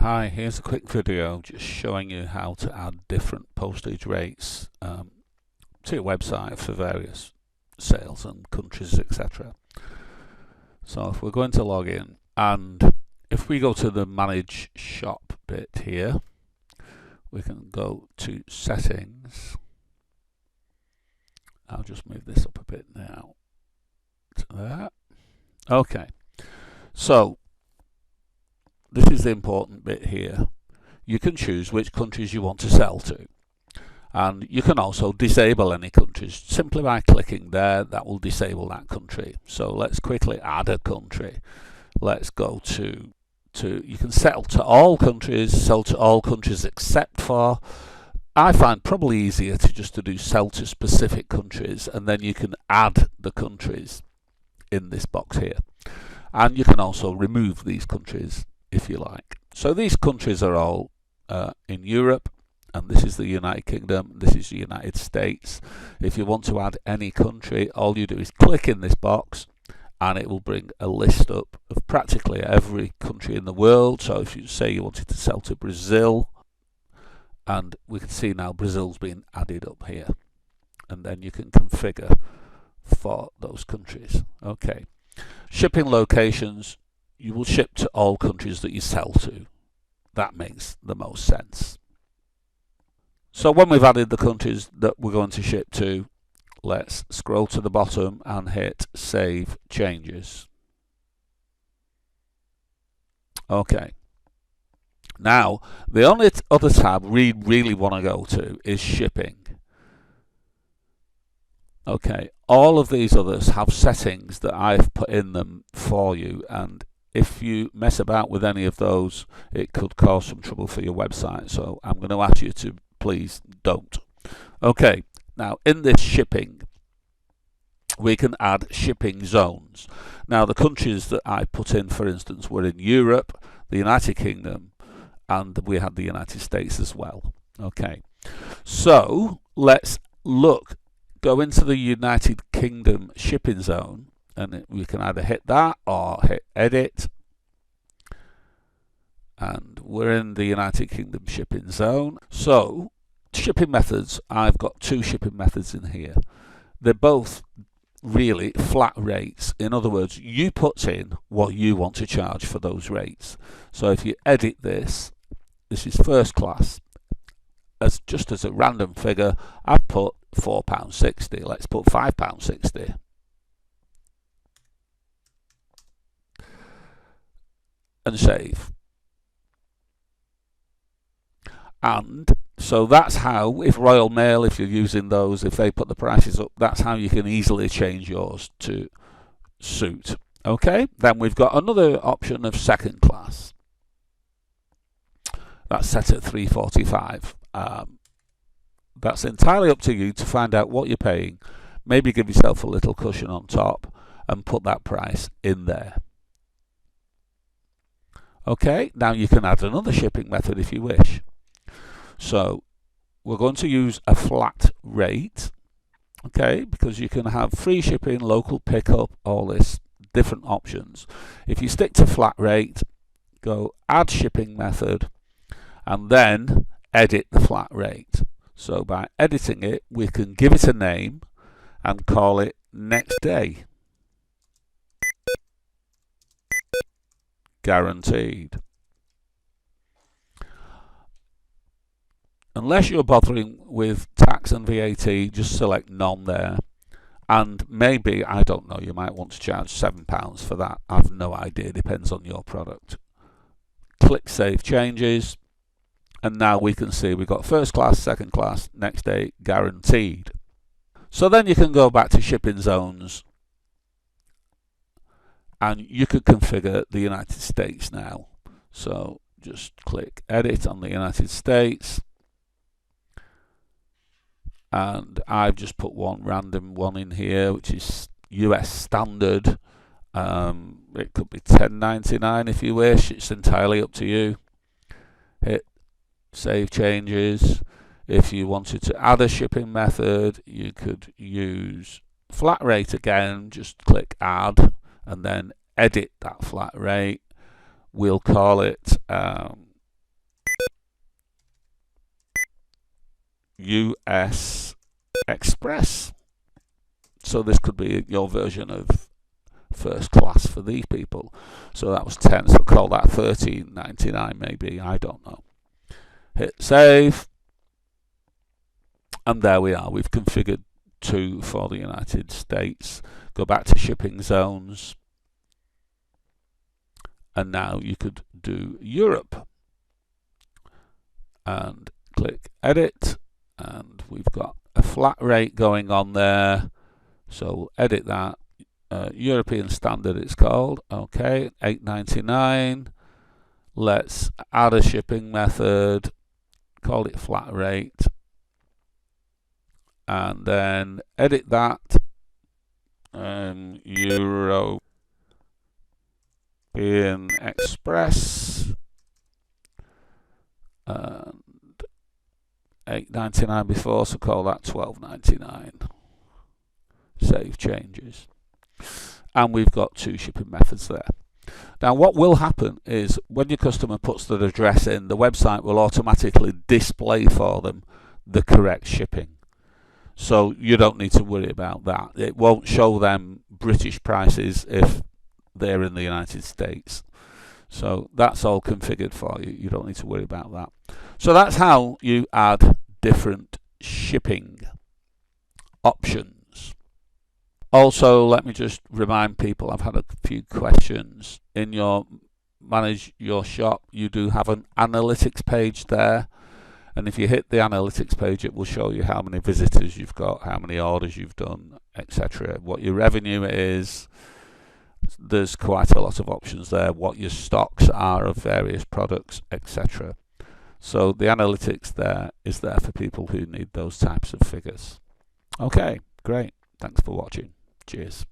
Hi, here's a quick video just showing you how to add different postage rates to your website for various sales and countries, etc. So if we're going to log in, and if we go to the Manage Shop bit here, we can go to Settings. I'll just move this up a bit now to there. Okay, so this is the important bit here. You can choose which countries you want to sell to, and you can also disable any countries simply by clicking there. That will disable that country. So let's quickly add a country. Let's go to you can sell to all countries except for, I find probably easier to do sell to specific countries, and then you can add the countries in this box here, and you can also remove these countries if you like. So these countries are all in Europe, and this is the United Kingdom, this is the United States. If you want to add any country, all you do is click in this box and it will bring a list up of practically every country in the world. So if you say you wanted to sell to Brazil, and we can see now Brazil's been added up here, and then you can configure for those countries. Okay, shipping locations, you will ship to all countries that you sell to. That makes the most sense. So when we've added the countries that we're going to ship to, let's scroll to the bottom and hit Save Changes. Okay. Now, the only other tab we really want to go to is shipping. Okay, all of these others have settings that I've put in them for you, and if you mess about with any of those, it could cause some trouble for your website. So I'm going to ask you to please don't. Okay, now in this shipping, we can add shipping zones. Now the countries that I put in, for instance, were in Europe, the United Kingdom, and we had the United States as well. Okay, so let's go into the United Kingdom shipping zone, and we can either hit that or hit Edit, and we're in the United Kingdom shipping zone. So shipping methods, I've got two shipping methods in here. They're both really flat rates. In other words, you put in what you want to charge for those rates. So if you edit this is first class. Just as a random figure, I've put £4.60. Let's put £5.60. And save. And so that's how, if Royal Mail, if you're using those, if they put the prices up, that's how you can easily change yours to suit. Okay, then we've got another option of second class. That's set at £3.45. That's entirely up to you to find out what you're paying. Maybe give yourself a little cushion on top and put that price in there. Okay, now you can add another shipping method if you wish. So we're going to use a flat rate, okay, because you can have free shipping, local pickup, all this different options. If you stick to flat rate, go add shipping method, and then edit the flat rate. So by editing it, we can give it a name and call it next day. Guaranteed. Unless you're bothering with tax and VAT, just select none there. And maybe, I don't know, you might want to charge £7 for that. I've no idea, depends on your product. Click Save Changes, and now we can see we've got first class, second class, next day, guaranteed. So then you can go back to shipping zones, and you could configure the United States now. So just click Edit on the United States, and I've just put one random one in here, which is US standard. It could be $10.99 if you wish. It's entirely up to you. Hit Save Changes. If you wanted to add a shipping method, you could use flat rate again. Just click Add and then edit that flat rate. We'll call it US Express. So this could be your version of first class for these people. So that was 10, so call that 13.99 maybe, I don't know. Hit save, and there we are. We've configured 2 for the United States. Go back to shipping zones, and now you could do Europe, and click edit, and we've got a flat rate going on there, so edit that. European standard it's called. Okay, $8.99. Let's add a shipping method, call it flat rate, and then edit that. European Express, and $8.99 before, so call that $12.99. Save changes. And we've got 2 shipping methods there. Now what will happen is when your customer puts their address in, the website will automatically display for them the correct shipping. So you don't need to worry about that. It won't show them British prices if they're in the United States. So that's all configured for you. You don't need to worry about that. So that's how you add different shipping options. Also, let me just remind people, I've had a few questions. In your Manage Your Shop, you do have an analytics page there. And if you hit the analytics page, it will show you how many visitors you've got, how many orders you've done, etc. What your revenue is. There's quite a lot of options there. What your stocks are of various products, etc. So the analytics there is there for people who need those types of figures. Okay, great. Thanks for watching. Cheers.